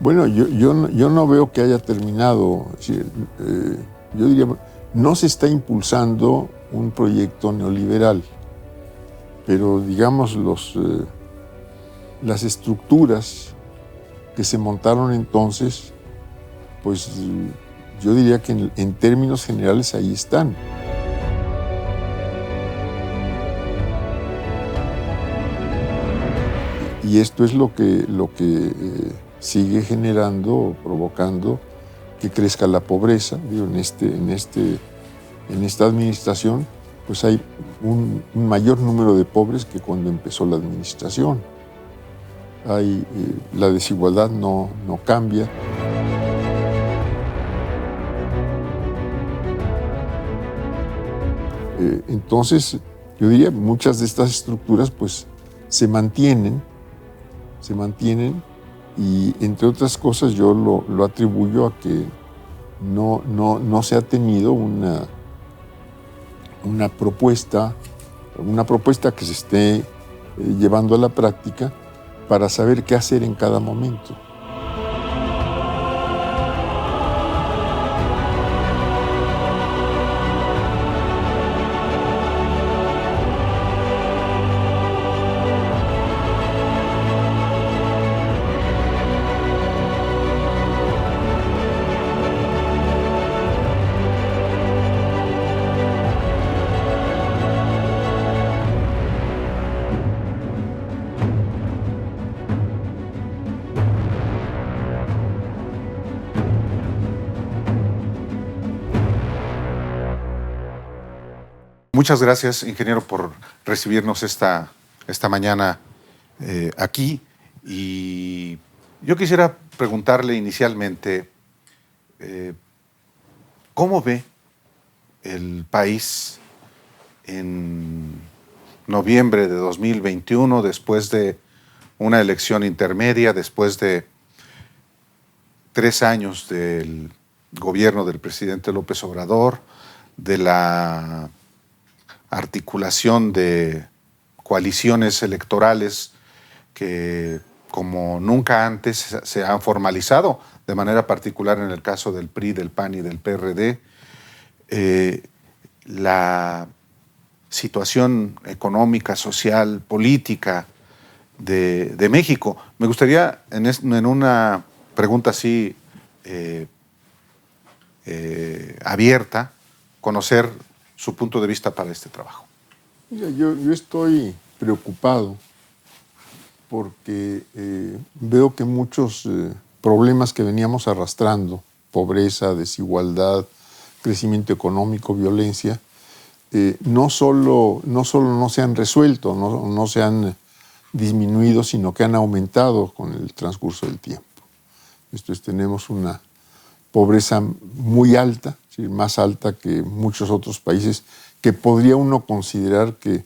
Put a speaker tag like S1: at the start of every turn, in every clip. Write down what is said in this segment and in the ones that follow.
S1: Bueno, yo no veo que haya terminado. Es decir, yo diría, no se está impulsando un proyecto neoliberal, pero digamos las estructuras que se montaron entonces, pues yo diría que en términos generales ahí están. Y esto es lo que sigue generando o provocando que crezca la pobreza. Digo, en esta administración, pues hay un mayor número de pobres que cuando empezó la administración. La desigualdad no cambia. Entonces, yo diría, muchas de estas estructuras pues se mantienen y, entre otras cosas, yo lo atribuyo a que no se ha tenido una propuesta que se esté llevando a la práctica para saber qué hacer en cada momento.
S2: Muchas gracias, ingeniero, por recibirnos esta mañana aquí. Y yo quisiera preguntarle inicialmente, ¿cómo ve el país en noviembre de 2021, después de una elección intermedia, después de 3 años del gobierno del presidente López Obrador, de la articulación de coaliciones electorales que como nunca antes se han formalizado, de manera particular en el caso del PRI, del PAN y del PRD, la situación económica, social, política de México? Me gustaría, en una pregunta así abierta, conocer su punto de vista para este trabajo.
S1: Mira, yo estoy preocupado porque veo que muchos problemas que veníamos arrastrando, pobreza, desigualdad, crecimiento económico, violencia, no solo no se han resuelto, no se han disminuido, sino que han aumentado con el transcurso del tiempo. Tenemos una pobreza muy alta, es decir, más alta que muchos otros países que podría uno considerar que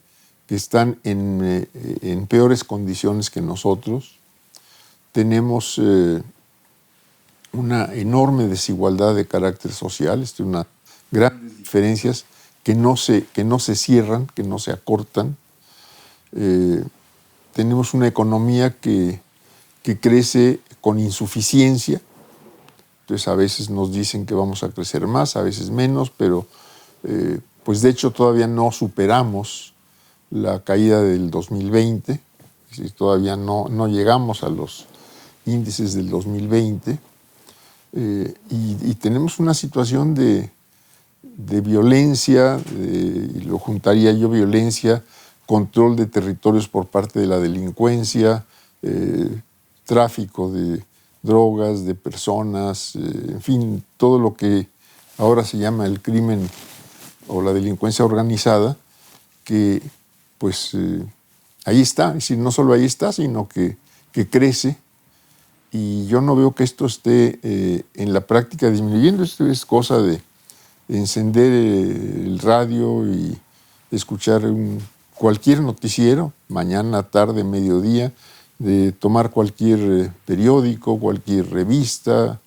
S1: están en peores condiciones que nosotros. Tenemos una enorme desigualdad de carácter social, unas grandes diferencias que no se cierran, que no se acortan. Tenemos una economía que crece con insuficiencia. Entonces a veces nos dicen que vamos a crecer más, a veces menos, pero pues de hecho todavía no superamos la caída del 2020, es decir, todavía no llegamos a los índices del 2020 y tenemos una situación de violencia, y lo juntaría yo, violencia, control de territorios por parte de la delincuencia, tráfico de drogas, de personas, en fin, todo lo que ahora se llama el crimen o la delincuencia organizada, que pues ahí está, es decir, no solo ahí está, sino que crece, y yo no veo que esto esté en la práctica disminuyendo. Esto es cosa de encender el radio y escuchar cualquier noticiero, mañana, tarde, mediodía, de tomar cualquier periódico, cualquier revista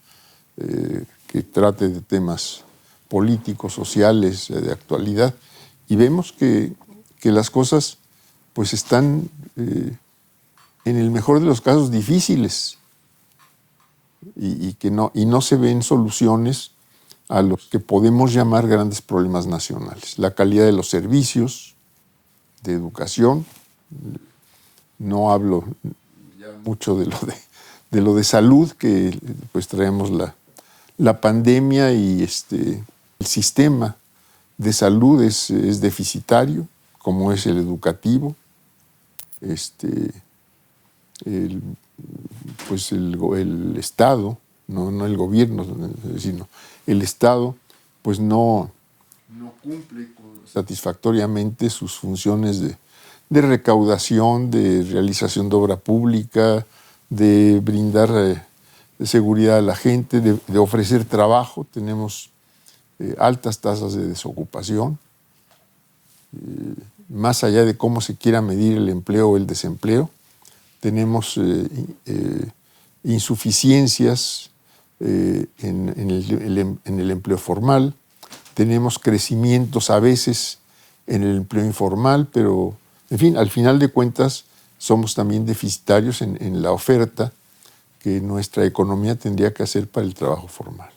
S1: que trate de temas políticos, sociales, de actualidad, y vemos que las cosas pues están en el mejor de los casos difíciles. y no se ven soluciones a los que podemos llamar grandes problemas nacionales. La calidad de los servicios de educación, no hablo ya mucho de lo de salud, que pues traemos la pandemia y el sistema de salud es deficitario, como es el educativo. Pues el Estado, no el gobierno, sino el Estado, pues no cumple satisfactoriamente sus funciones de recaudación, de realización de obra pública, de brindar seguridad a la gente, de ofrecer trabajo. Tenemos altas tasas de desocupación, más allá de cómo se quiera medir el empleo o el desempleo. Tenemos insuficiencias en el empleo formal, tenemos crecimientos a veces en el empleo informal, pero, en fin, al final de cuentas somos también deficitarios en la oferta que nuestra economía tendría que hacer para el trabajo formal.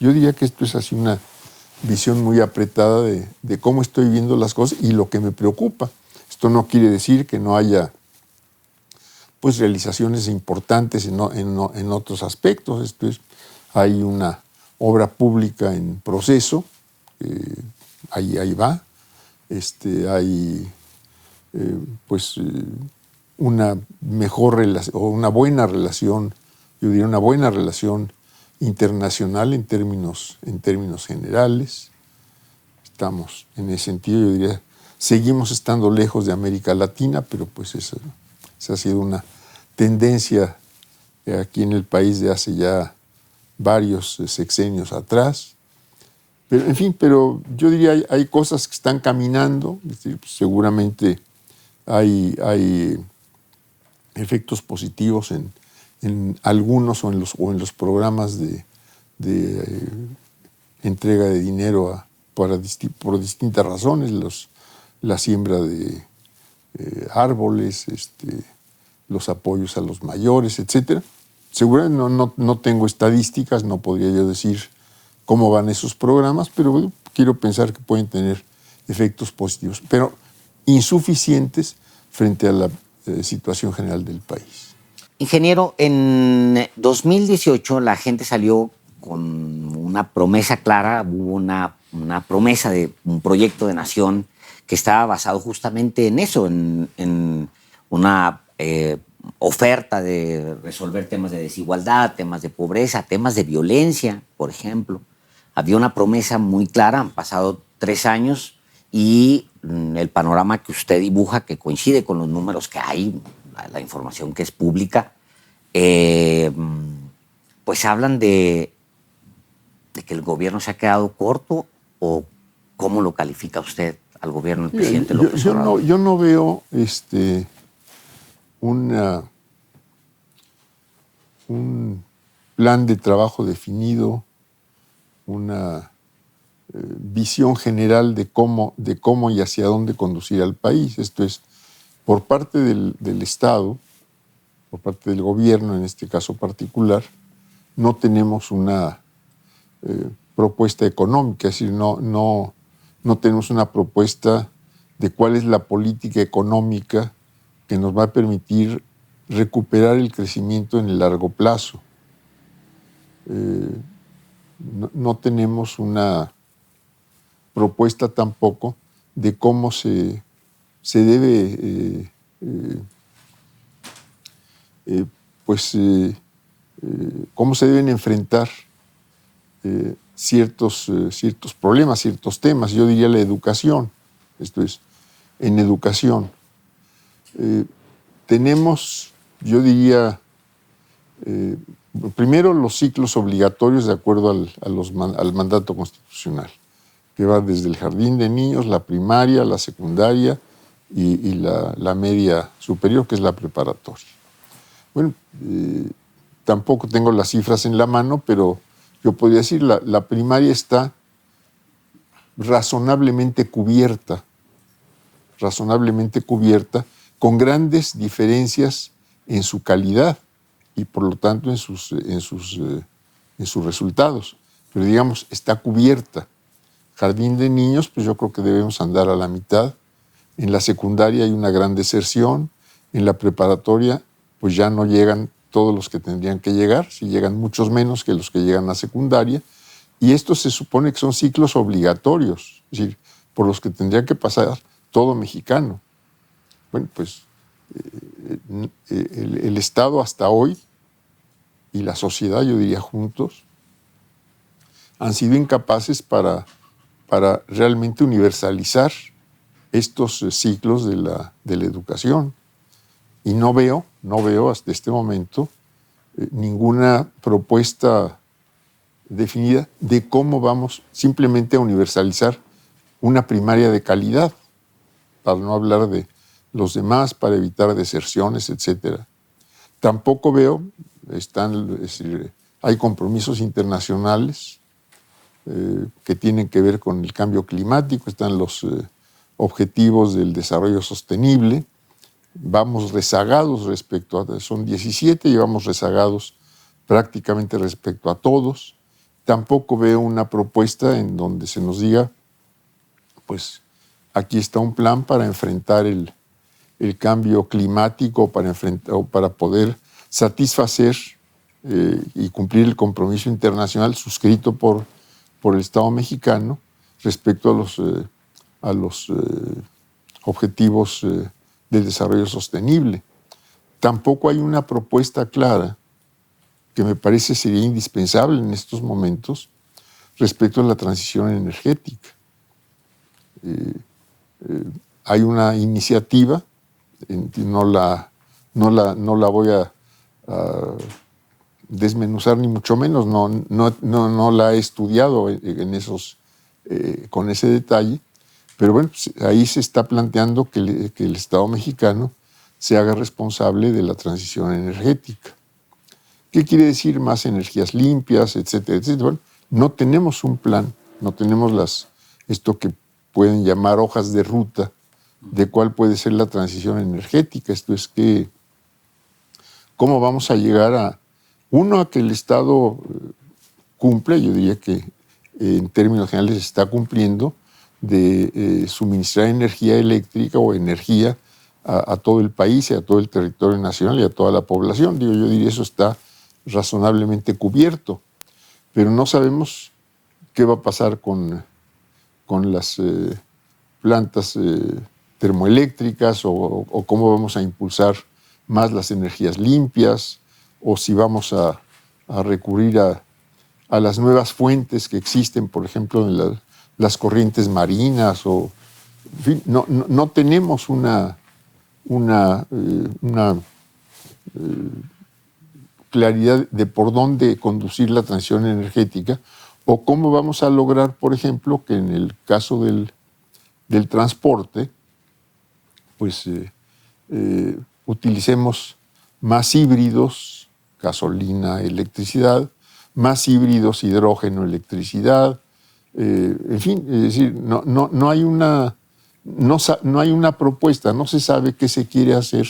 S1: Yo diría que esto es así una visión muy apretada de cómo estoy viendo las cosas y lo que me preocupa. Esto no quiere decir que no haya pues realizaciones importantes en otros aspectos. Hay una obra pública en proceso, ahí va. Hay una mejor relación, o una buena relación, yo diría una buena relación internacional en términos generales. Estamos en ese sentido, yo diría, seguimos estando lejos de América Latina, pero pues esa ha sido una tendencia aquí en el país de hace ya varios sexenios atrás. Pero, en fin, pero yo diría hay cosas que están caminando, es decir, pues, seguramente hay efectos positivos en algunos o en los programas de entrega de dinero por distintas razones, la siembra de árboles, los apoyos a los mayores, etc. Seguramente no tengo estadísticas, no podría yo decir cómo van esos programas, pero bueno, quiero pensar que pueden tener efectos positivos, pero insuficientes frente a la situación general del país.
S3: Ingeniero, en 2018 la gente salió con una promesa clara, hubo una promesa de un proyecto de nación que estaba basado justamente en eso, en una oferta de resolver temas de desigualdad, temas de pobreza, temas de violencia, por ejemplo. Había una promesa muy clara, han pasado 3 años y el panorama que usted dibuja, que coincide con los números que hay, la información que es pública, pues hablan de que el gobierno se ha quedado corto, o ¿cómo lo califica usted al gobierno del presidente López Obrador?
S1: Yo no veo un plan de trabajo definido, una visión general de cómo y hacia dónde conducir al país. Esto es, por parte del Estado, por parte del gobierno en este caso particular, no tenemos una propuesta económica, es decir, no tenemos una propuesta de cuál es la política económica que nos va a permitir recuperar el crecimiento en el largo plazo. No tenemos una propuesta tampoco de cómo se debe cómo se deben enfrentar ciertos problemas, ciertos temas. Yo diría la educación. Esto es, en educación tenemos, yo diría, primero los ciclos obligatorios de acuerdo al mandato constitucional, que va desde el jardín de niños, la primaria, la secundaria y la media superior, que es la preparatoria. Bueno, tampoco tengo las cifras en la mano, pero yo podría decir la primaria está razonablemente cubierta, con grandes diferencias en su calidad. y por lo tanto en sus resultados. Pero digamos, está cubierta. Jardín de niños, pues yo creo que debemos andar a la mitad. En la secundaria hay una gran deserción. En la preparatoria, pues ya no llegan todos los que tendrían que llegar, si llegan muchos menos que los que llegan a secundaria. Y esto se supone que son ciclos obligatorios, es decir, por los que tendría que pasar todo mexicano. Bueno, pues el Estado hasta hoy y la sociedad, yo diría juntos, han sido incapaces para realmente universalizar estos ciclos de la educación. Y no veo hasta este momento ninguna propuesta definida de cómo vamos simplemente a universalizar una primaria de calidad, para no hablar de los demás, para evitar deserciones, etc. Tampoco veo, hay compromisos internacionales que tienen que ver con el cambio climático, están los objetivos del desarrollo sostenible. Vamos rezagados respecto a, son 17, y vamos rezagados prácticamente respecto a todos. Tampoco veo una propuesta en donde se nos diga, pues aquí está un plan para enfrentar el cambio climático, o para poder satisfacer y cumplir el compromiso internacional suscrito por el Estado mexicano respecto a los objetivos del desarrollo sostenible. Tampoco hay una propuesta clara, que me parece sería indispensable en estos momentos, respecto a la transición energética. Hay una iniciativa, no la voy a desmenuzar ni mucho menos, no la he estudiado con ese detalle, pero bueno, pues ahí se está planteando que el Estado mexicano se haga responsable de la transición energética. ¿Qué quiere decir más energías limpias, etcétera, etcétera? Bueno, no tenemos un plan, no tenemos esto que pueden llamar hojas de ruta de cuál puede ser la transición energética. Esto es que, ¿cómo vamos a llegar a que el Estado cumple? Yo diría que en términos generales está cumpliendo, de suministrar energía eléctrica o energía a todo el país y a todo el territorio nacional y a toda la población. Yo diría eso está razonablemente cubierto, pero no sabemos qué va a pasar con las plantas termoeléctricas, o cómo vamos a impulsar más las energías limpias, o si vamos a recurrir a las nuevas fuentes que existen, por ejemplo, en las corrientes marinas, en fin, no tenemos una claridad de por dónde conducir la transición energética, o cómo vamos a lograr, por ejemplo, que en el caso del transporte, pues utilicemos más híbridos, gasolina, electricidad, más híbridos, hidrógeno, electricidad, en fin, es decir, no hay una propuesta, no se sabe qué se quiere hacer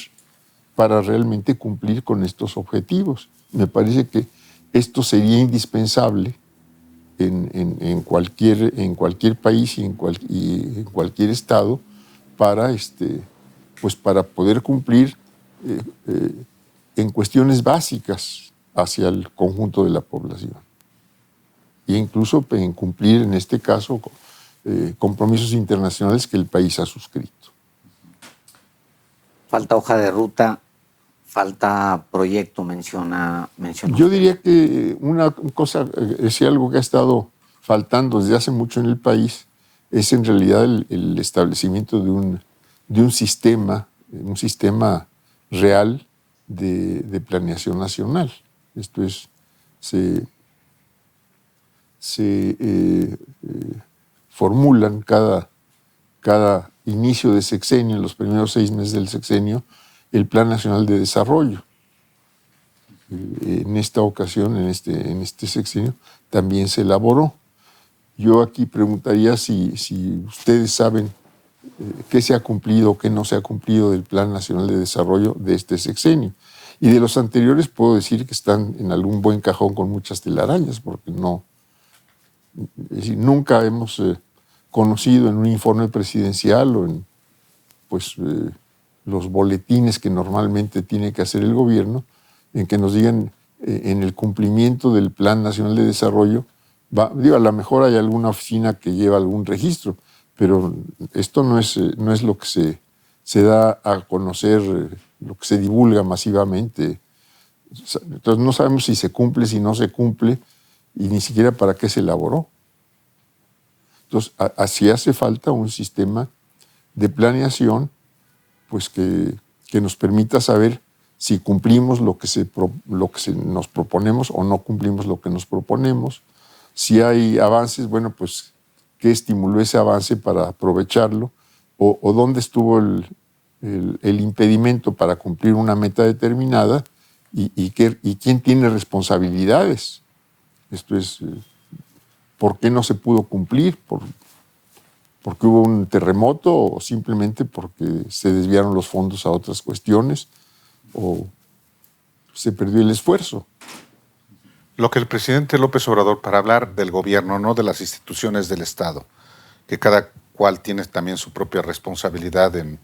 S1: para realmente cumplir con estos objetivos. Me parece que esto sería indispensable en cualquier país y en cualquier estado para poder cumplir en cuestiones básicas hacia el conjunto de la población. E incluso en cumplir, en este caso, compromisos internacionales que el país ha suscrito.
S3: Falta hoja de ruta, falta proyecto, menciona.
S1: Yo diría que una cosa, si algo que ha estado faltando desde hace mucho en el país, es en realidad el establecimiento de un sistema real de planeación nacional. Esto es, se formulan cada inicio de sexenio, en los primeros 6 meses del sexenio, el Plan Nacional de Desarrollo. En esta ocasión, en este sexenio, también se elaboró. Yo aquí preguntaría si ustedes saben qué se ha cumplido o qué no se ha cumplido del Plan Nacional de Desarrollo de este sexenio. Y de los anteriores puedo decir que están en algún buen cajón con muchas telarañas, porque no, es decir, nunca hemos conocido en un informe presidencial o en los boletines que normalmente tiene que hacer el gobierno, en que nos digan en el cumplimiento del Plan Nacional de Desarrollo, a lo mejor hay alguna oficina que lleva algún registro, pero esto no es lo que se da a conocer, lo que se divulga masivamente. Entonces no sabemos si se cumple, si no se cumple, y ni siquiera para qué se elaboró. Entonces, así hace falta un sistema de planeación pues que nos permita saber si cumplimos lo que nos proponemos o no cumplimos lo que nos proponemos. Si hay avances, bueno, pues qué estimuló ese avance para aprovecharlo o dónde estuvo el impedimento para cumplir una meta determinada y quién tiene responsabilidades. Esto es, ¿por qué no se pudo cumplir? ¿Porque hubo un terremoto o simplemente porque se desviaron los fondos a otras cuestiones o se perdió el esfuerzo?
S2: Lo que el presidente López Obrador, para hablar del gobierno, no de las instituciones del Estado, que cada cual tiene también su propia responsabilidad en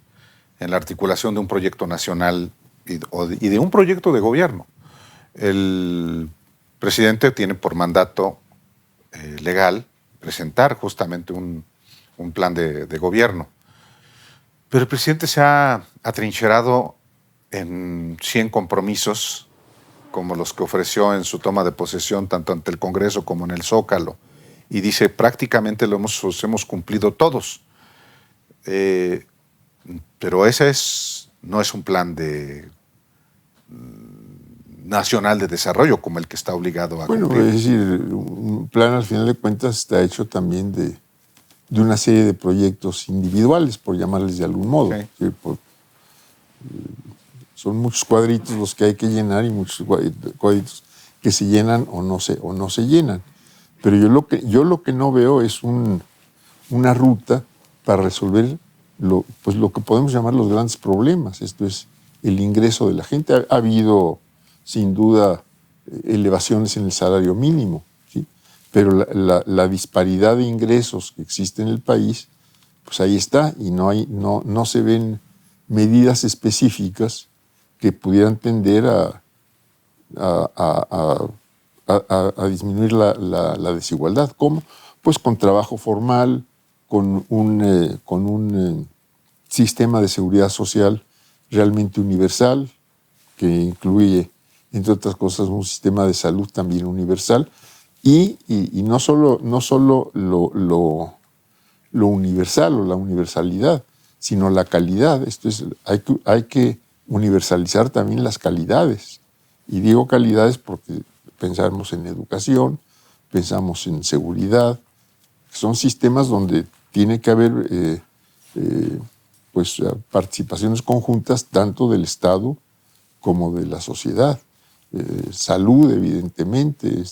S2: la articulación de un proyecto nacional y de un proyecto de gobierno. El presidente tiene por mandato legal presentar justamente un plan de gobierno. Pero el presidente se ha atrincherado en 100 compromisos, como los que ofreció en su toma de posesión, tanto ante el Congreso como en el Zócalo, y dice, prácticamente los hemos cumplido todos. Pero ese no es un plan nacional de desarrollo como el que está obligado a cumplir.
S1: Bueno, es decir, un plan al final de cuentas está hecho también de una serie de proyectos individuales, por llamarles de algún modo.
S2: Okay.
S1: Son muchos cuadritos los que hay que llenar y muchos cuadritos que se llenan o no se llenan. Pero yo lo que no veo es una ruta para resolver lo que podemos llamar los grandes problemas. Esto es el ingreso de la gente. Ha habido, sin duda, elevaciones en el salario mínimo, ¿sí? Pero la disparidad de ingresos que existe en el país, pues ahí está, y no se ven medidas específicas que pudieran tender a disminuir la desigualdad. ¿Cómo? Pues con trabajo formal, con un sistema de seguridad social realmente universal, que incluye, entre otras cosas, un sistema de salud también universal, y no solo lo universal o la universalidad, sino la calidad. Esto es, hay que universalizar también las calidades. Y digo calidades porque pensamos en educación, pensamos en seguridad. Son sistemas donde tiene que haber participaciones conjuntas tanto del Estado como de la sociedad. Salud, evidentemente.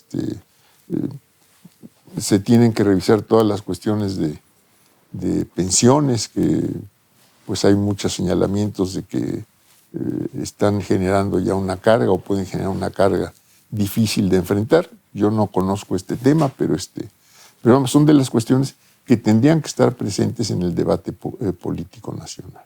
S1: Se tienen que revisar todas las cuestiones de pensiones, que pues hay muchos señalamientos de que están generando ya una carga o pueden generar una carga difícil de enfrentar. Yo no conozco este tema, pero vamos, son de las cuestiones que tendrían que estar presentes en el debate político nacional.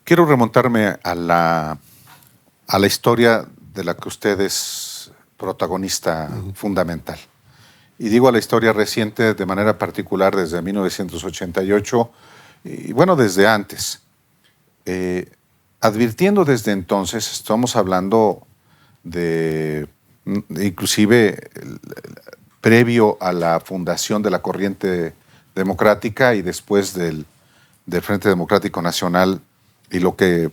S2: Quiero remontarme a la historia de la que usted es protagonista fundamental. Y digo a la historia reciente de manera particular desde 1988 y bueno, desde antes. Advirtiendo desde entonces, estamos hablando de inclusive previo a la fundación de la Corriente Democrática y después del Frente Democrático Nacional y lo que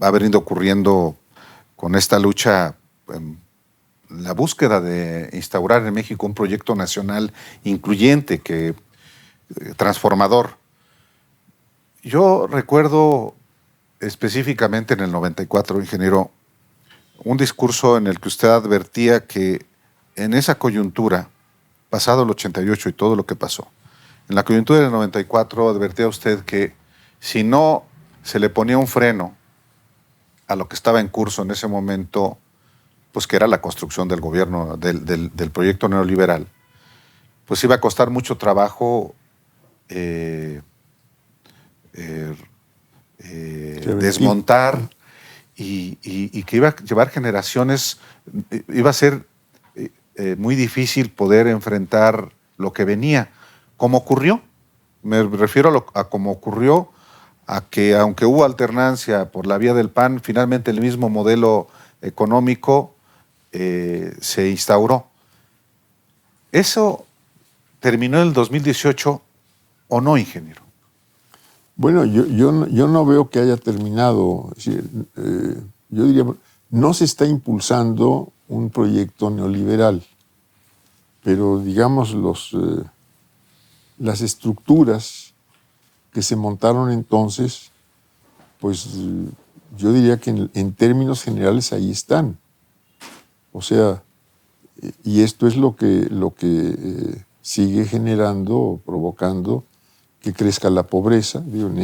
S2: va venido ocurriendo con esta lucha, la búsqueda de instaurar en México un proyecto nacional incluyente, transformador. Yo recuerdo específicamente en el 94, ingeniero, un discurso en el que usted advertía que en esa coyuntura, pasado el 88 y todo lo que pasó, en la coyuntura del 94 advertía usted que si no se le ponía un freno a lo que estaba en curso en ese momento, pues que era la construcción del gobierno, del proyecto neoliberal, pues iba a costar mucho trabajo desmontar y que iba a llevar generaciones, iba a ser muy difícil poder enfrentar lo que venía. ¿Cómo ocurrió? Me refiero a cómo ocurrió, a que aunque hubo alternancia por la vía del PAN, finalmente el mismo modelo económico se instauró. ¿Eso terminó en el 2018 o no, ingeniero?
S1: Bueno, yo no veo que haya terminado. Es decir, yo diría, no se está impulsando un proyecto neoliberal, pero digamos las estructuras que se montaron entonces, pues yo diría que en términos generales ahí están. O sea, y esto es lo que sigue generando o provocando que crezca la pobreza. Digo, en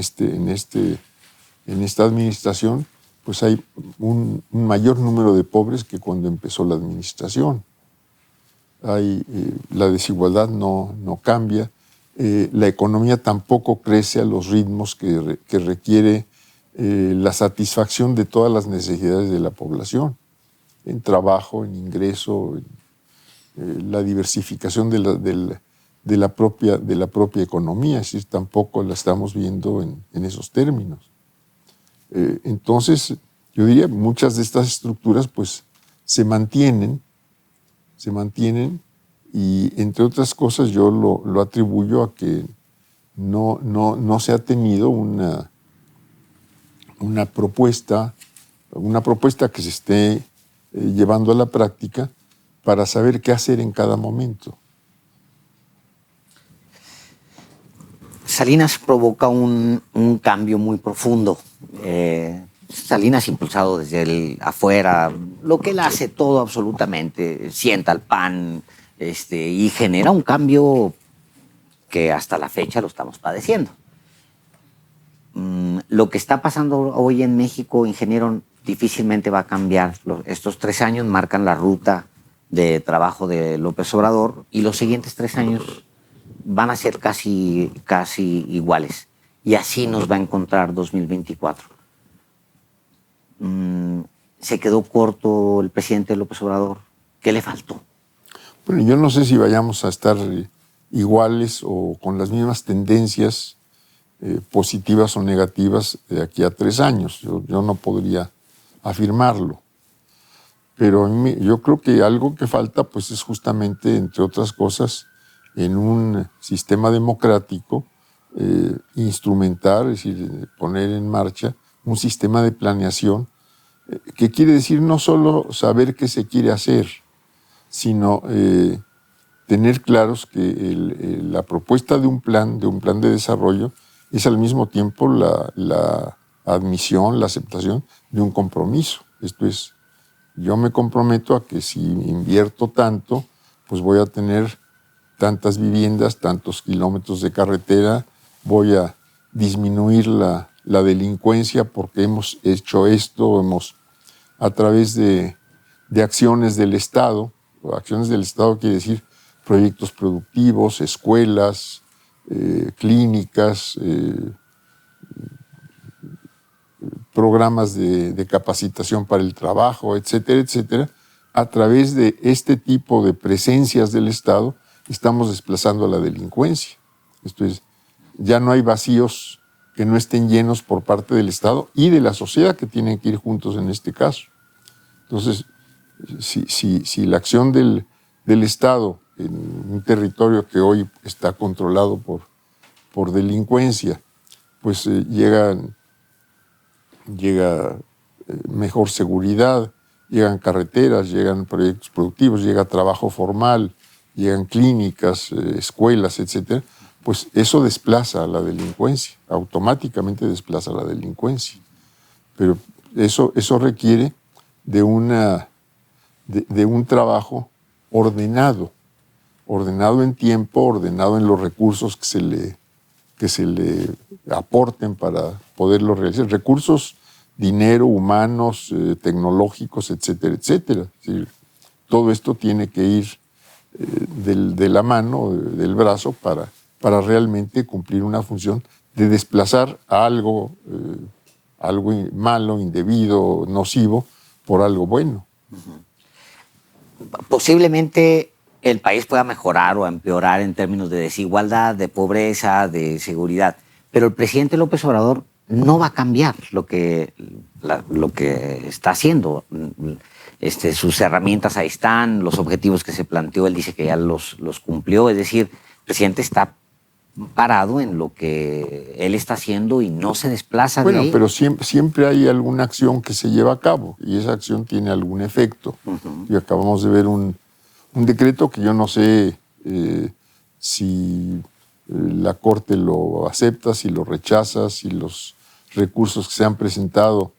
S1: esta administración, pues hay un mayor número de pobres que cuando empezó la administración. La desigualdad no cambia, la economía tampoco crece a los ritmos que requiere la satisfacción de todas las necesidades de la población, en trabajo, en ingreso, en la diversificación de la propia economía, es decir, tampoco la estamos viendo en esos términos. Entonces, yo diría, muchas de estas estructuras pues se mantienen y, entre otras cosas, yo lo atribuyo a que no se ha tenido una propuesta que se esté llevando a la práctica para saber qué hacer en cada momento.
S3: Salinas provoca un cambio muy profundo. Salinas, impulsado desde afuera, lo que él hace todo absolutamente, sienta al PAN y genera un cambio que hasta la fecha lo estamos padeciendo. Lo que está pasando hoy en México, ingeniero, difícilmente va a cambiar. Estos 3 años marcan la ruta de trabajo de López Obrador y los siguientes 3 años van a ser casi iguales. Y así nos va a encontrar 2024. ¿Se quedó corto el presidente López Obrador? ¿Qué le faltó?
S1: Bueno, yo no sé si vayamos a estar iguales o con las mismas tendencias positivas o negativas de aquí a 3 años. Yo no podría afirmarlo. Pero yo creo que algo que falta pues es justamente, entre otras cosas, en un sistema democrático, instrumentar, es decir, poner en marcha un sistema de planeación que quiere decir no solo saber qué se quiere hacer, sino tener claros que la propuesta de un plan de desarrollo es al mismo tiempo la admisión, la aceptación de un compromiso. Esto es, yo me comprometo a que si invierto tanto, pues voy a tener tantas viviendas, tantos kilómetros de carretera, voy a disminuir la delincuencia porque hemos hecho esto, a través de acciones del Estado. Acciones del Estado quiere decir proyectos productivos, escuelas, clínicas, programas de capacitación para el trabajo, etcétera, etcétera. A través de este tipo de presencias del Estado estamos desplazando a la delincuencia. Esto es, ya no hay vacíos que no estén llenos por parte del Estado y de la sociedad, que tienen que ir juntos en este caso. Entonces, si la acción del Estado en un territorio que hoy está controlado por delincuencia, pues llega mejor seguridad, llegan carreteras, llegan proyectos productivos, llega trabajo formal, llegan clínicas, escuelas, etcétera, pues eso desplaza a la delincuencia, automáticamente desplaza a la delincuencia. Pero eso requiere de un trabajo ordenado en tiempo, ordenado en los recursos que se le aporten para poderlo realizar. Recursos, dinero, humanos, tecnológicos, etcétera, etcétera. Es decir, todo esto tiene que ir de la mano, del brazo, para realmente cumplir una función de desplazar a algo malo, indebido, nocivo, por algo bueno.
S3: Posiblemente el país pueda mejorar o empeorar en términos de desigualdad, de pobreza, de seguridad, pero el presidente López Obrador no va a cambiar lo que está haciendo. Sus herramientas ahí están, los objetivos que se planteó, él dice que ya los cumplió, es decir, el presidente está parado en lo que él está haciendo y no se desplaza de ahí.
S1: Bueno, pero siempre hay alguna acción que se lleva a cabo y esa acción tiene algún efecto. Y acabamos de ver un decreto que yo no sé si la Corte lo acepta, si lo rechaza, si los recursos que se han presentado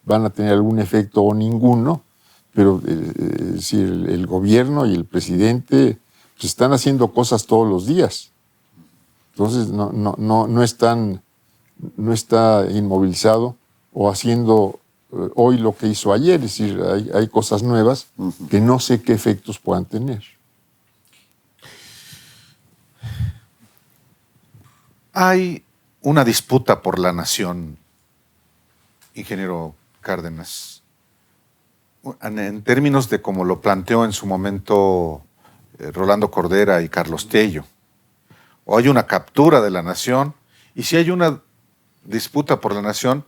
S1: van a tener algún efecto o ninguno, pero si el gobierno y el presidente pues, están haciendo cosas todos los días. Entonces no está inmovilizado o haciendo hoy lo que hizo ayer. Es decir, hay cosas nuevas que no sé qué efectos puedan tener.
S2: Hay una disputa por la nación, ingeniero Cárdenas, en términos de como lo planteó en su momento Rolando Cordera y Carlos Tello. O hay una captura de la nación, y si hay una disputa por la nación,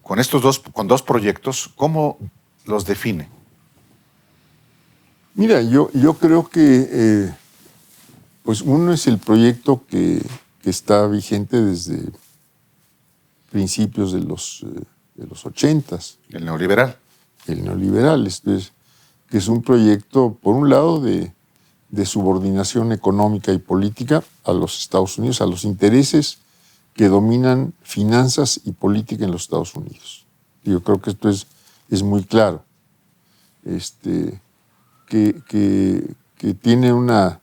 S2: con dos proyectos, ¿cómo los define?
S1: Mira, yo creo que pues uno es el proyecto que está vigente desde principios de los 80s.
S2: El neoliberal.
S1: El neoliberal, que es un proyecto, por un lado, de subordinación económica y política a los Estados Unidos, a los intereses que dominan finanzas y política en los Estados Unidos. Yo creo que esto es muy claro. Que tiene una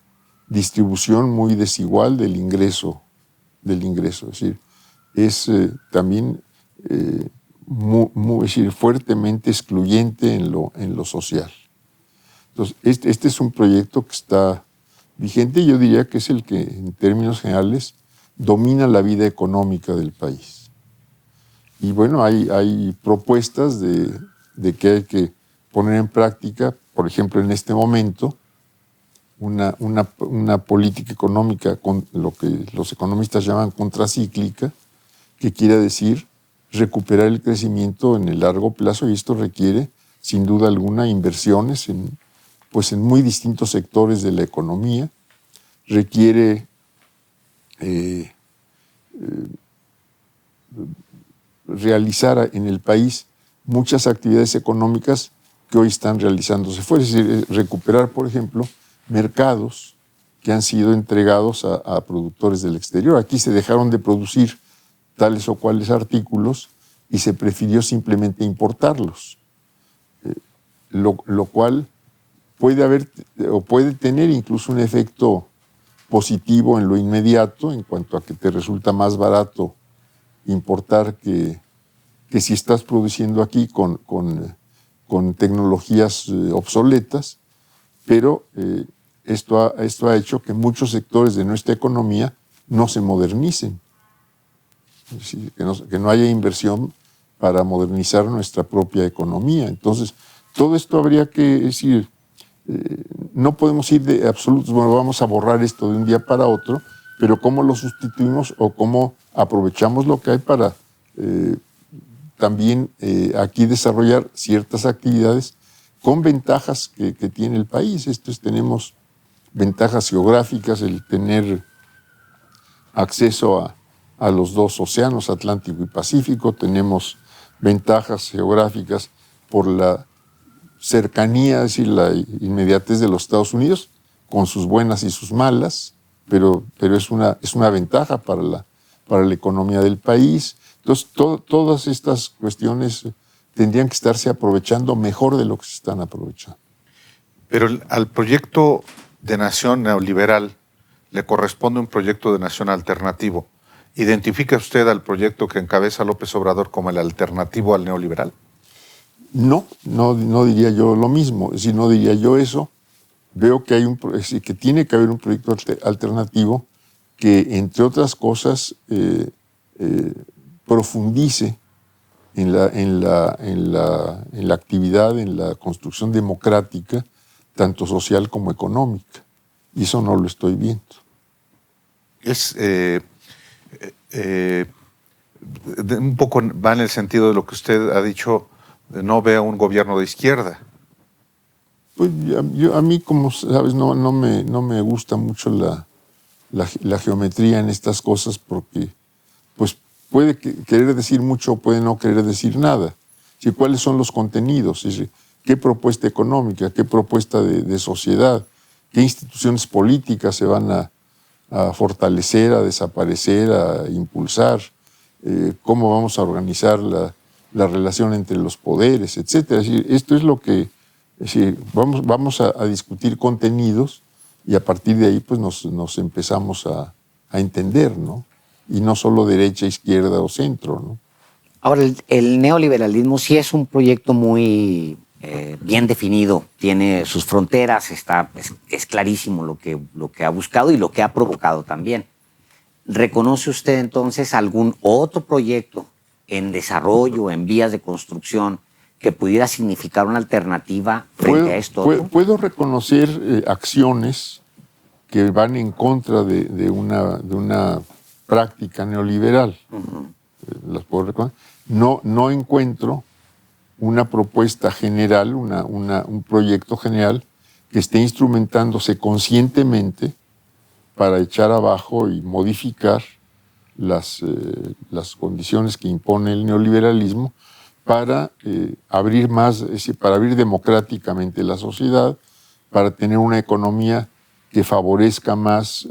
S1: distribución muy desigual del ingreso. Es decir, es también es decir, fuertemente excluyente en lo social. Entonces, este es un proyecto que está vigente y yo diría que es el que, en términos generales, domina la vida económica del país. Y bueno, hay propuestas de que hay que poner en práctica, por ejemplo, en este momento, una política económica con lo que los economistas llaman contracíclica, que quiere decir recuperar el crecimiento en el largo plazo, y esto requiere, sin duda alguna, inversiones en muy distintos sectores de la economía. Requiere realizar en el país muchas actividades económicas que hoy están realizándose fuera. Es decir, recuperar, por ejemplo, mercados que han sido entregados a productores del exterior. Aquí se dejaron de producir tales o cuales artículos y se prefirió simplemente importarlos, lo cual puede tener incluso un efecto positivo en lo inmediato, en cuanto a que te resulta más barato importar que si estás produciendo aquí con tecnologías obsoletas, pero esto ha hecho que muchos sectores de nuestra economía no se modernicen. Es decir, que no haya inversión para modernizar nuestra propia economía. Entonces, todo esto habría que decir, no podemos ir de absolutos, bueno, vamos a borrar esto de un día para otro, pero cómo lo sustituimos o cómo aprovechamos lo que hay para también aquí desarrollar ciertas actividades con ventajas que tiene el país. Tenemos ventajas geográficas, el tener acceso a los dos océanos, Atlántico y Pacífico. Tenemos ventajas geográficas por la cercanía, es decir, la inmediatez de los Estados Unidos, con sus buenas y sus malas, pero es una ventaja para la economía del país. Entonces, todas estas cuestiones tendrían que estarse aprovechando mejor de lo que se están aprovechando.
S2: Pero al proyecto de nación neoliberal le corresponde un proyecto de nación alternativo. ¿Identifica usted al proyecto que encabeza López Obrador como el alternativo al neoliberal?
S1: No diría yo lo mismo. Si no diría yo eso, veo que que tiene que haber un proyecto alternativo que, entre otras cosas, profundice en la actividad, en la construcción democrática, tanto social como económica. Y eso no lo estoy viendo.
S2: Un poco va en el sentido de lo que usted ha dicho, no veo un gobierno de izquierda.
S1: Pues a mí, como sabes, no me gusta mucho la geometría en estas cosas, porque pues puede querer decir mucho o puede no querer decir nada. ¿Sí? ¿Cuáles son los contenidos? ¿Sí? ¿Qué propuesta económica? ¿Qué propuesta de sociedad? ¿Qué instituciones políticas se van a fortalecer, a desaparecer, a impulsar? ¿Cómo vamos a organizar la relación entre los poderes, etcétera? Esto es lo que vamos a discutir contenidos, y a partir de ahí pues nos empezamos a entender, ¿no? Y no solo derecha, izquierda o centro, ¿no?
S3: Ahora, el neoliberalismo sí es un proyecto muy bien definido, tiene sus fronteras, es clarísimo lo que ha buscado y lo que ha provocado también. ¿Reconoce usted entonces algún otro proyecto en desarrollo, en vías de construcción, que pudiera significar una alternativa frente a esto?
S1: Puedo reconocer acciones que van en contra de una práctica neoliberal. Las puedo reconocer. No encuentro una propuesta general, un proyecto general que esté instrumentándose conscientemente para echar abajo y modificar las condiciones que impone el neoliberalismo para abrir más, es decir, para abrir democráticamente la sociedad, para tener una economía que favorezca más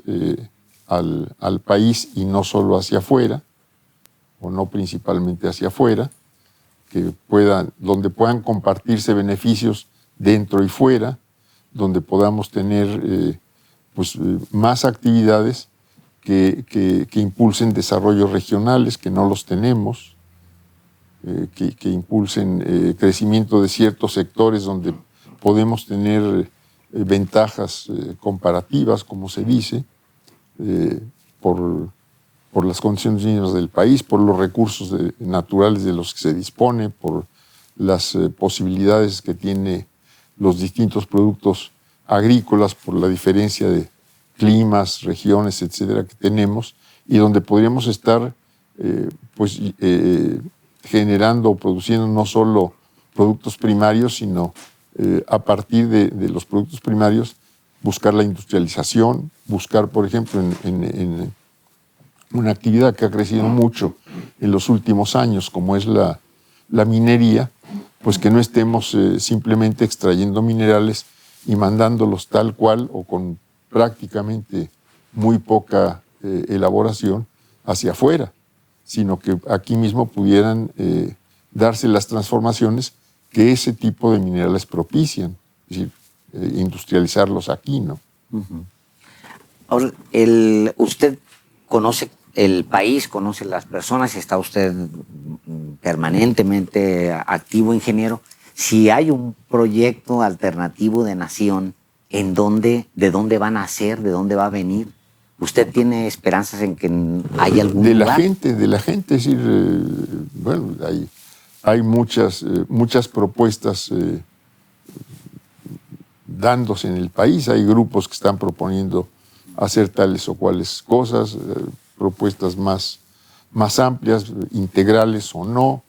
S1: al país y no solo hacia afuera, o no principalmente hacia afuera, donde puedan compartirse beneficios dentro y fuera, donde podamos tener más actividades que impulsen desarrollos regionales, que no los tenemos, que impulsen crecimiento de ciertos sectores donde podemos tener ventajas comparativas, como se dice, por las condiciones mínimas del país, por los recursos naturales de los que se dispone, por las posibilidades que tiene los distintos productos agrícolas, por la diferencia de climas, regiones, etcétera, que tenemos, y donde podríamos estar generando o produciendo no solo productos primarios, sino a partir de los productos primarios buscar la industrialización, buscar, por ejemplo, en una actividad que ha crecido mucho en los últimos años, como es la minería, pues que no estemos simplemente extrayendo minerales y mandándolos tal cual o con prácticamente muy poca elaboración hacia afuera, sino que aquí mismo pudieran darse las transformaciones que ese tipo de minerales propician, es decir, industrializarlos aquí, ¿no?
S3: Uh-huh. Ahora, usted conoce el país, conoce las personas, está usted permanentemente activo, ingeniero. Si hay un proyecto alternativo de nación, ¿de dónde van a nacer, de dónde va a venir? ¿Usted tiene esperanzas en que haya algún
S1: de
S3: lugar?
S1: De la gente, es decir, bueno, hay muchas propuestas dándose en el país. Hay grupos que están proponiendo hacer tales o cuales cosas, propuestas más amplias, integrales o no.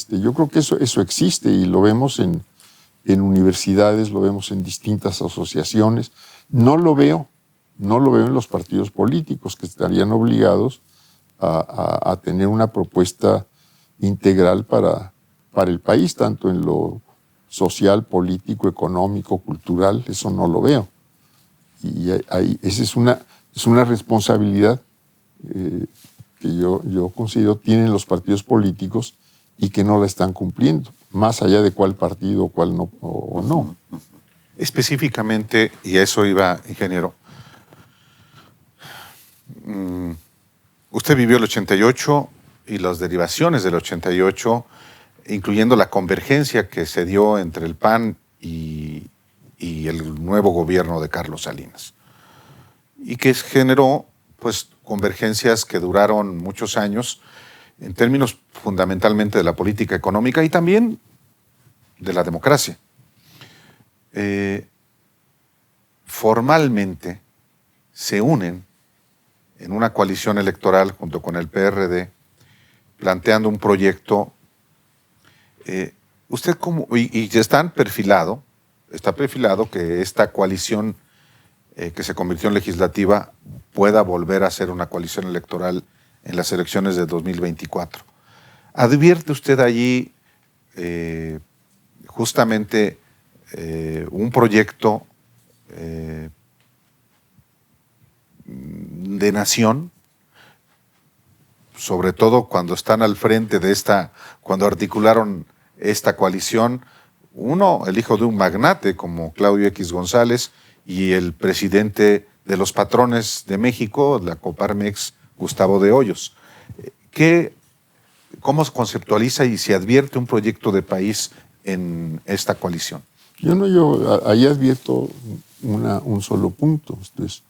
S1: Yo creo que eso existe y lo vemos en universidades, lo vemos en distintas asociaciones. No lo veo en los partidos políticos, que estarían obligados a tener una propuesta integral para el país, tanto en lo social, político, económico, cultural. Eso no lo veo. Y esa es una responsabilidad que yo considero tienen los partidos políticos y que no la están cumpliendo, más allá de cuál partido cuál no, o no.
S2: Específicamente, y a eso iba, ingeniero, Usted vivió el 88 y las derivaciones del 88, incluyendo la convergencia que se dio entre el PAN y el nuevo gobierno de Carlos Salinas, y que generó pues convergencias que duraron muchos años en términos fundamentalmente de la política económica y también de la democracia. Formalmente se unen en una coalición electoral junto con el PRD, planteando un proyecto. ¿Usted cómo? Y ya está perfilado que esta coalición que se convirtió en legislativa pueda volver a ser una coalición electoral en las elecciones de 2024. ¿Advierte usted allí justamente un proyecto de nación, sobre todo cuando están al frente de cuando articularon esta coalición, uno, el hijo de un magnate como Claudio X González, y el presidente de los Patrones de México, la Coparmex, Gustavo de Hoyos? ¿Cómo se conceptualiza y se advierte un proyecto de país en esta coalición?
S1: Ahí advierto un solo punto. Entonces,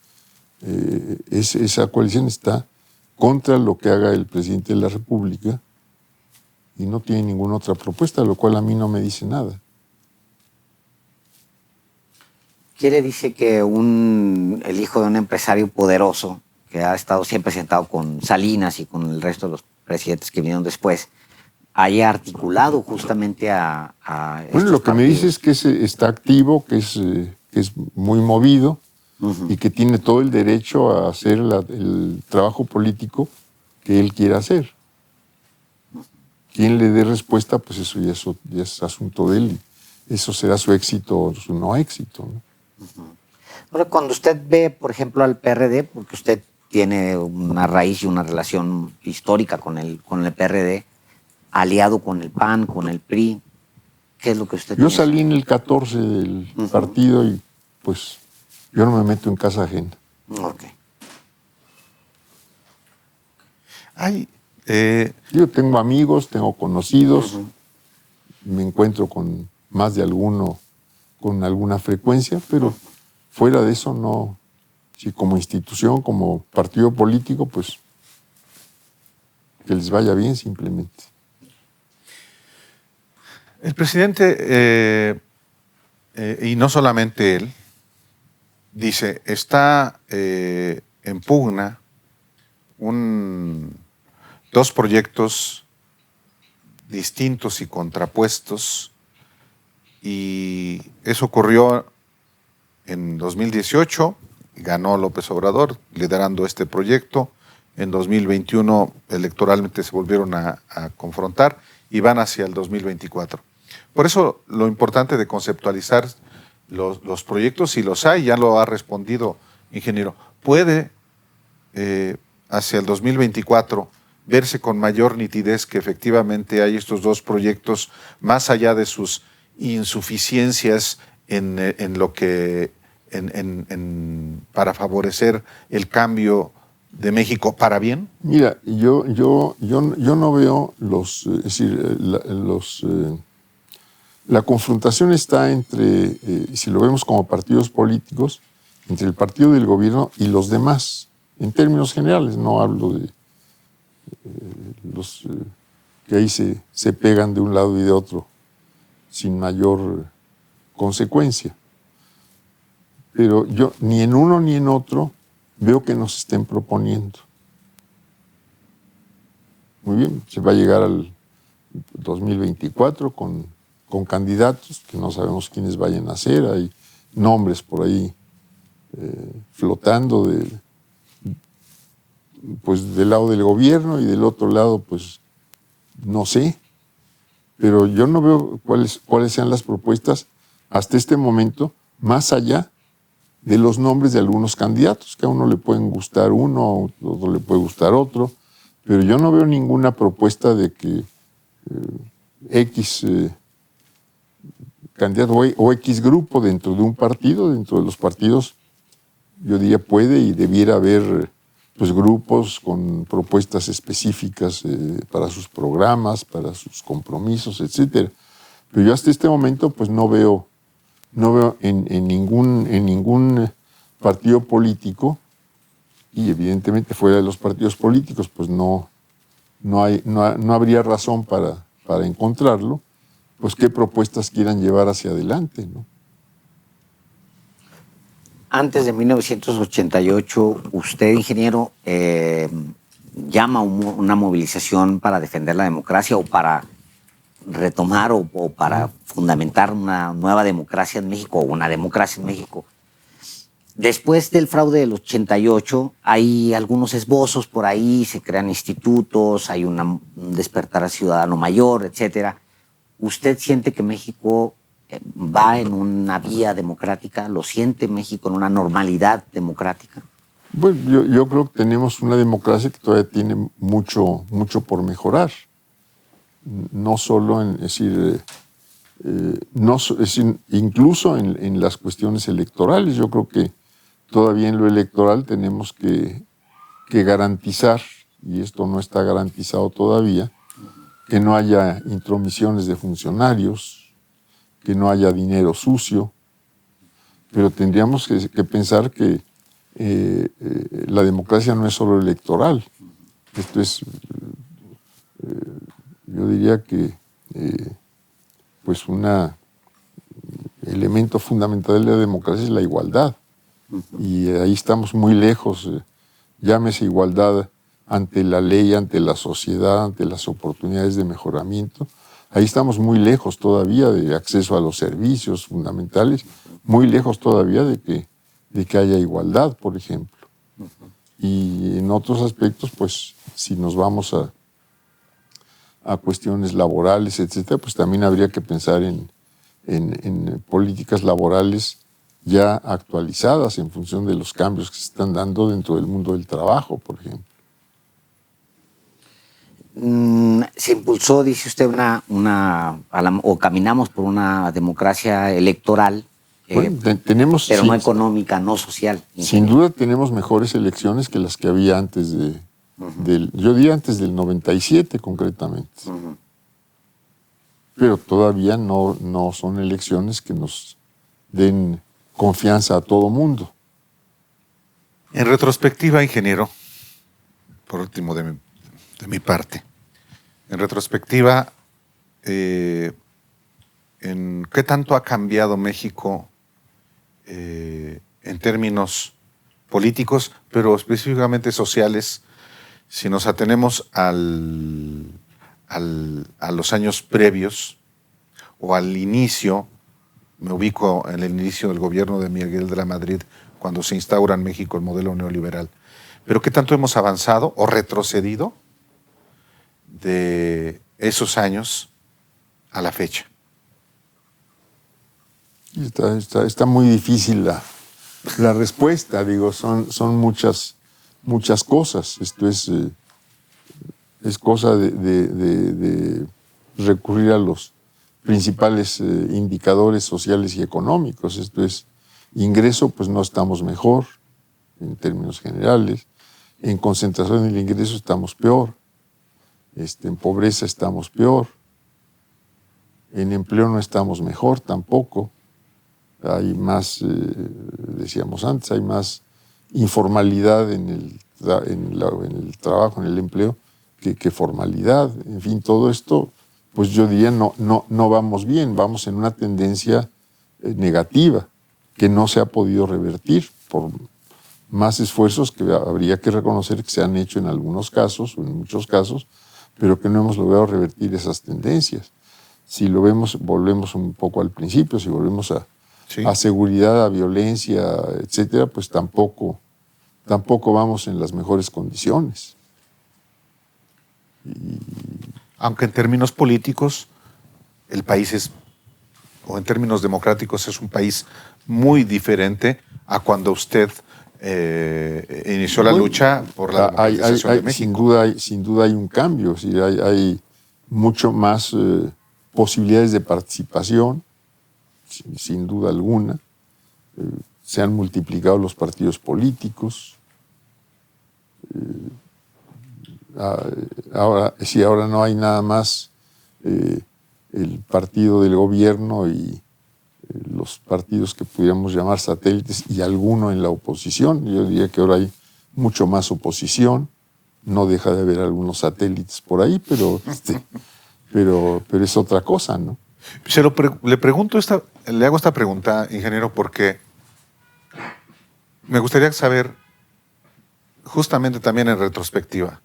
S1: esa coalición está contra lo que haga el presidente de la República y no tiene ninguna otra propuesta, lo cual a mí no me dice nada.
S3: ¿Qué le dice que el hijo de un empresario poderoso que ha estado siempre sentado con Salinas y con el resto de los presidentes que vinieron después haya articulado justamente a
S1: bueno, lo que
S3: partidos?
S1: me dice es que está activo, que es muy movido y que tiene todo el derecho a hacer el trabajo político que él quiera hacer. Quien le dé respuesta, pues eso ya es asunto de él. Eso será su éxito o su no éxito, ¿no?
S3: Ahora, cuando usted ve, por ejemplo, al PRD, porque usted tiene una raíz y una relación histórica con el PRD, aliado con el PAN, con el PRI, ¿qué es lo que usted
S1: Yo
S3: piensa?
S1: salí en el 14 del partido y pues yo no me meto en casa ajena.
S3: Ok.
S1: Yo tengo amigos, tengo conocidos, me encuentro con más de alguno con alguna frecuencia, pero fuera de eso no. Si como institución, como partido político, pues que les vaya bien simplemente.
S2: El presidente, y no solamente él, dice, está en pugna dos proyectos distintos y contrapuestos, y eso ocurrió en 2018, ganó López Obrador liderando este proyecto. En 2021 electoralmente se volvieron a confrontar y van hacia el 2024. Por eso lo importante de conceptualizar los proyectos, si los hay, ya lo ha respondido, ingeniero, puede hacia el 2024 verse con mayor nitidez que efectivamente hay estos dos proyectos, más allá de sus insuficiencias para favorecer el cambio de México para bien.
S1: Mira, yo no veo la confrontación está entre, si lo vemos como partidos políticos, entre el partido del gobierno y los demás, en términos generales. No hablo de los que ahí se pegan de un lado y de otro sin mayor consecuencia. Pero yo ni en uno ni en otro veo que nos estén proponiendo. Muy bien, se va a llegar al 2024 con candidatos que no sabemos quiénes vayan a ser. Hay nombres por ahí flotando pues del lado del gobierno y del otro lado, pues no sé. Pero yo no veo cuáles sean las propuestas hasta este momento, más allá de los nombres de algunos candidatos, que a uno le pueden gustar uno, a otro le puede gustar otro, pero yo no veo ninguna propuesta de que X candidato o X grupo dentro de un partido, dentro de los partidos, yo diría puede y debiera haber pues grupos con propuestas específicas para sus programas, para sus compromisos, etcétera. Pero yo hasta este momento pues no veo en ningún partido político, y evidentemente fuera de los partidos políticos pues no habría razón para encontrarlo, pues qué propuestas quieran llevar hacia adelante, ¿no?
S3: Antes de 1988, usted, ingeniero, llama a una movilización para defender la democracia o para retomar o para fundamentar una nueva democracia en México o una democracia en México. Después del fraude del 88 hay algunos esbozos por ahí, se crean institutos, hay un despertar ciudadano mayor, etcétera. ¿Usted siente que México va en una vía democrática? ¿Lo siente México en una normalidad democrática?
S1: Bueno, yo creo que tenemos una democracia que todavía tiene mucho por mejorar. No solo en, incluso en las cuestiones electorales. Yo creo que todavía en lo electoral tenemos que garantizar, y esto no está garantizado todavía, que no haya intromisiones de funcionarios, que no haya dinero sucio, pero tendríamos que pensar que la democracia no es solo electoral. Esto es, yo diría que pues un elemento fundamental de la democracia es la igualdad. Y ahí estamos muy lejos, llámese igualdad ante la ley, ante la sociedad, ante las oportunidades de mejoramiento. Ahí estamos muy lejos todavía de acceso a los servicios fundamentales, muy lejos todavía de que haya igualdad, por ejemplo. Y en otros aspectos, pues si nos vamos a cuestiones laborales, etcétera, pues también habría que pensar en políticas laborales ya actualizadas en función de los cambios que se están dando dentro del mundo del trabajo, por ejemplo.
S3: Se impulsó, dice usted, o caminamos por una democracia electoral,
S1: Bueno, tenemos,
S3: pero no económica, no social.
S1: Sin duda tenemos mejores elecciones que las que había antes yo diría antes del 97 concretamente. Pero todavía no son elecciones que nos den confianza a todo mundo.
S2: En retrospectiva, ingeniero, por último de mi parte, en retrospectiva, ¿en qué tanto ha cambiado México en términos políticos, pero específicamente sociales, si nos atenemos a los años previos o al inicio? Me ubico en el inicio del gobierno de Miguel de la Madrid, cuando se instaura en México el modelo neoliberal. Pero ¿qué tanto hemos avanzado o retrocedido de esos años a la fecha?
S1: Está muy difícil la respuesta, digo, son muchas cosas. Esto es cosa de recurrir a los principales indicadores sociales y económicos. Esto es, ingreso, pues no estamos mejor en términos generales. En concentración del ingreso estamos peor. En pobreza estamos peor. En empleo no estamos mejor tampoco. Hay más, decíamos antes, hay más informalidad en el trabajo, en el empleo, que formalidad. En fin, todo esto, pues yo diría, no vamos bien, vamos en una tendencia negativa que no se ha podido revertir por más esfuerzos que habría que reconocer que se han hecho en algunos casos, o en muchos casos, pero que no hemos logrado revertir esas tendencias. Si lo vemos, volvemos un poco al principio, si volvemos a seguridad, a violencia, etcétera, pues tampoco vamos en las mejores condiciones.
S2: Aunque en términos políticos el país o en términos democráticos es un país muy diferente a cuando usted inició la lucha por la democratización de México.
S1: Sin duda hay un cambio, hay mucho más posibilidades de participación, sin duda alguna. Se han multiplicado los partidos políticos. ahora no hay nada más el partido del gobierno y los partidos que pudiéramos llamar satélites y alguno en la oposición. Yo diría que ahora hay mucho más oposición. No deja de haber algunos satélites por ahí, pero es otra cosa, ¿no?
S2: Le hago esta pregunta, ingeniero, porque me gustaría saber, justamente también en retrospectiva,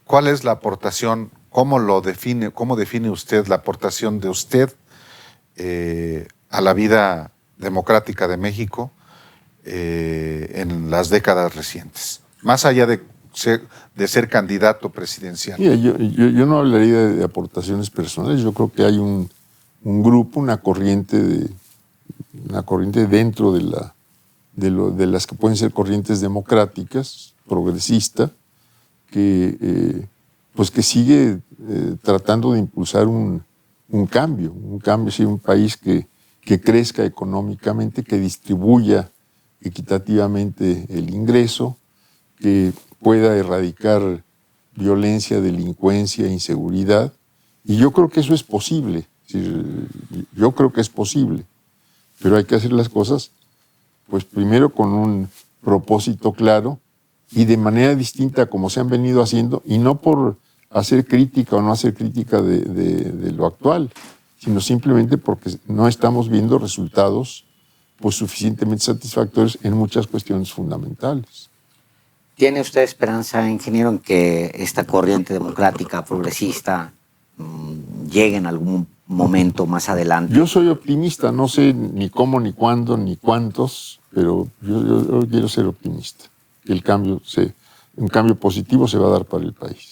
S2: ¿cuál es la aportación, cómo define usted la aportación de usted a la vida democrática de México en las décadas recientes? Más allá de ser candidato presidencial.
S1: Mira, yo no hablaría de aportaciones personales. Yo creo que hay un grupo, una corriente dentro de las que pueden ser corrientes democráticas, progresista, que sigue tratando de impulsar un cambio, sí, un país que crezca económicamente, que distribuya equitativamente el ingreso, que pueda erradicar violencia, delincuencia, inseguridad. Y yo creo que eso es posible. Yo creo que es posible. Pero hay que hacer las cosas, pues primero con un propósito claro y de manera distinta a como se han venido haciendo, y no por hacer crítica o no hacer crítica de lo actual, sino simplemente porque no estamos viendo resultados pues suficientemente satisfactorios en muchas cuestiones fundamentales.
S3: ¿Tiene usted esperanza, ingeniero, en que esta corriente democrática, progresista, llegue en algún momento más adelante?
S1: Yo soy optimista, no sé ni cómo, ni cuándo, ni cuántos, pero yo quiero ser optimista. Que un cambio positivo se va a dar para el país.